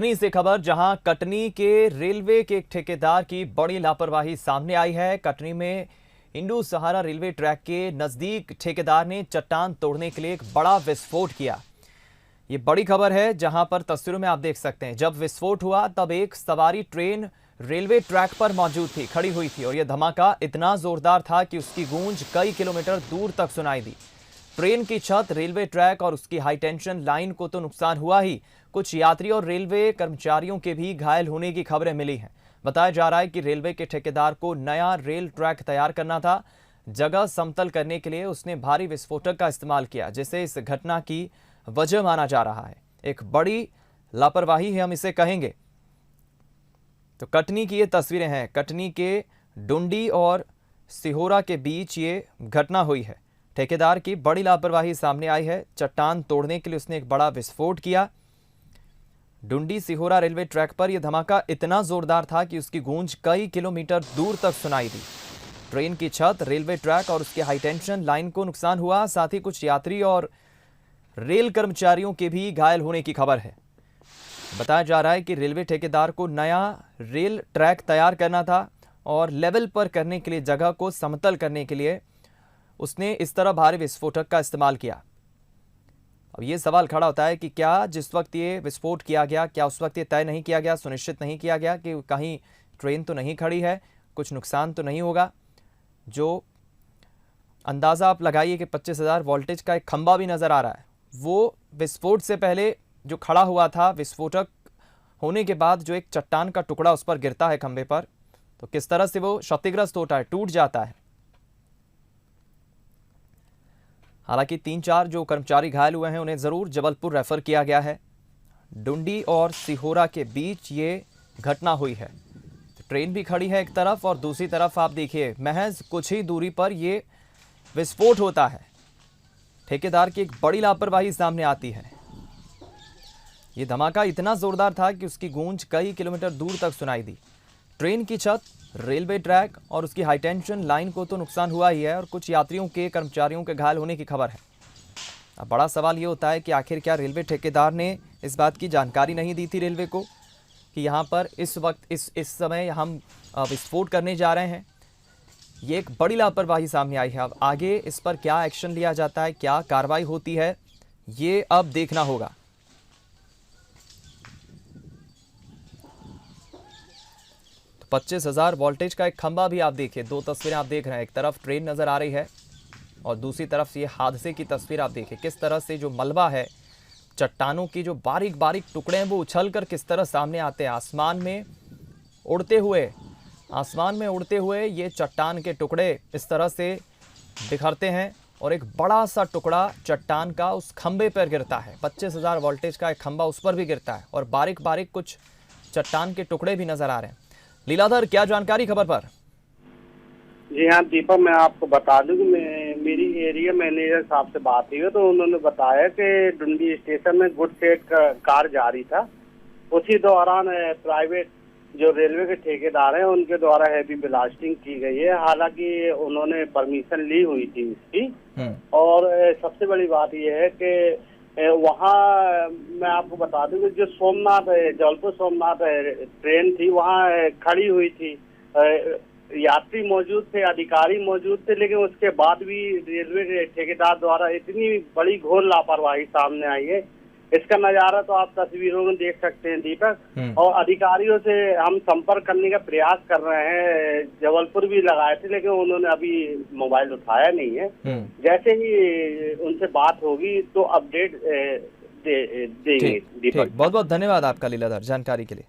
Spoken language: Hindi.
कटनी से खबर, जहां कटनी के रेलवे के एक ठेकेदार की बड़ी लापरवाही सामने आई है। कटनी में इंडू सहारा रेलवे ट्रैक के नजदीक ठेकेदार ने चट्टान तोड़ने के लिए एक बड़ा विस्फोट किया। ये बड़ी खबर है, जहां पर तस्वीरों में आप देख सकते हैं जब विस्फोट हुआ तब एक सवारी ट्रेन रेलवे ट्रैक पर मौजूद थी, खड़ी हुई थी, और यह धमाका इतना जोरदार था कि उसकी गूंज कई किलोमीटर दूर तक सुनाई दी। ट्रेन की छत, रेलवे ट्रैक और उसकी हाई टेंशन लाइन को तो नुकसान हुआ ही, कुछ यात्री और रेलवे कर्मचारियों के भी घायल होने की खबरें मिली हैं। बताया जा रहा है कि रेलवे के ठेकेदार को नया रेल ट्रैक तैयार करना था। जगह समतल करने के लिए उसने भारी विस्फोटक का इस्तेमाल किया, जिसे इस घटना की वजह माना जा रहा है। एक बड़ी लापरवाही है, हम इसे कहेंगे। तो कटनी की ये तस्वीरें हैं। कटनी के डुंडी और सिहोरा के बीच ये घटना हुई है। ठेकेदार की बड़ी लापरवाही सामने आई है। चट्टान तोड़ने के लिए उसने एक बड़ा विस्फोट किया। डुंडी सिहोरा रेलवे ट्रैक पर यह धमाका इतना जोरदार था कि उसकी गूंज कई किलोमीटर दूर तक सुनाई दी। ट्रेन की छत, रेलवे ट्रैक और उसके हाई टेंशन लाइन को नुकसान हुआ, साथ ही कुछ यात्री और रेल कर्मचारियों के भी घायल होने की खबर है। बताया जा रहा है कि रेलवे ठेकेदार को नया रेल ट्रैक तैयार करना था और लेवल पर करने के लिए, जगह को समतल करने के लिए उसने इस तरह भारी विस्फोटक का इस्तेमाल किया। अब ये सवाल खड़ा होता है कि क्या जिस वक्त ये विस्फोट किया गया, क्या उस वक्त ये तय नहीं किया गया, सुनिश्चित नहीं किया गया कि कहीं ट्रेन तो नहीं खड़ी है, कुछ नुकसान तो नहीं होगा। जो अंदाज़ा आप लगाइए कि 25,000 वोल्टेज का एक खंभा भी नज़र आ रहा है, वो विस्फोट से पहले जो खड़ा हुआ था, विस्फोटक होने के बाद जो एक चट्टान का टुकड़ा उस पर गिरता है खंभे पर, तो किस तरह से वो क्षतिग्रस्त होता है, टूट जाता है। हालांकि 3-4 जो कर्मचारी घायल हुए हैं उन्हें ज़रूर जबलपुर रेफर किया गया है। डुंडी और सिहोरा के बीच ये घटना हुई है। तो ट्रेन भी खड़ी है एक तरफ और दूसरी तरफ आप देखिए महज कुछ ही दूरी पर ये विस्फोट होता है। ठेकेदार की एक बड़ी लापरवाही सामने आती है। ये धमाका इतना ज़ोरदार था कि उसकी गूंज कई किलोमीटर दूर तक सुनाई दी। ट्रेन की छत, रेलवे ट्रैक और उसकी हाई टेंशन लाइन को तो नुकसान हुआ ही है और कुछ यात्रियों के, कर्मचारियों के घायल होने की खबर है। अब बड़ा सवाल ये होता है कि आखिर क्या रेलवे ठेकेदार ने इस बात की जानकारी नहीं दी थी रेलवे को कि यहाँ पर इस वक्त इस समय हम विस्फोट करने जा रहे हैं। ये एक बड़ी लापरवाही सामने आई है। अब आगे इस पर क्या एक्शन लिया जाता है, क्या कार्रवाई होती है, ये अब देखना होगा। तो 25,000 वोल्टेज का एक खंभा भी आप देखिए, दो तस्वीरें आप देख रहे हैं। एक तरफ ट्रेन नज़र आ रही है और दूसरी तरफ ये हादसे की तस्वीर आप देखिए। किस तरह से जो मलबा है, चट्टानों की जो बारीक बारीक टुकड़े हैं, वो उछल कर किस तरह सामने आते हैं। आसमान में उड़ते हुए ये चट्टान के टुकड़े इस तरह से बिखरते हैं और एक बड़ा सा टुकड़ा चट्टान का उस खंबे पर गिरता है। 25,000 वोल्टेज का एक खंबा उस पर भी गिरता है और बारीक बारीक कुछ चट्टान के टुकड़े भी नजर आ रहे हैं। लीलाधर, क्या जानकारी खबर पर? जी हाँ दीपक, मैं आपको बता दूं कि मेरी एरिया मैनेजर साहब से बात हुई है, तो उन्होंने बताया कि डुंडी स्टेशन में गुड सेट का कार जारी था। उसी दौरान प्राइवेट जो रेलवे के ठेकेदार हैं उनके द्वारा हैवी ब्लास्टिंग की गई है। हालांकि उन्होंने परमिशन ली हुई थी इसकी। और सबसे बड़ी बात यह है कि वहाँ मैं आपको बता दूं कि जो जबलपुर सोमनाथ ट्रेन थी वहाँ खड़ी हुई थी। यात्री मौजूद थे, अधिकारी मौजूद थे, लेकिन उसके बाद भी रेलवे के ठेकेदार द्वारा इतनी बड़ी घोर लापरवाही सामने आई है। इसका नजारा तो आप तस्वीरों में देख सकते हैं दीपक। और अधिकारियों से हम संपर्क करने का प्रयास कर रहे हैं, जबलपुर भी लगाए थे, लेकिन उन्होंने अभी मोबाइल उठाया नहीं है। जैसे ही उनसे बात होगी तो अपडेट देंगे दीपक। बहुत बहुत धन्यवाद आपका लीलाधर, जानकारी के लिए।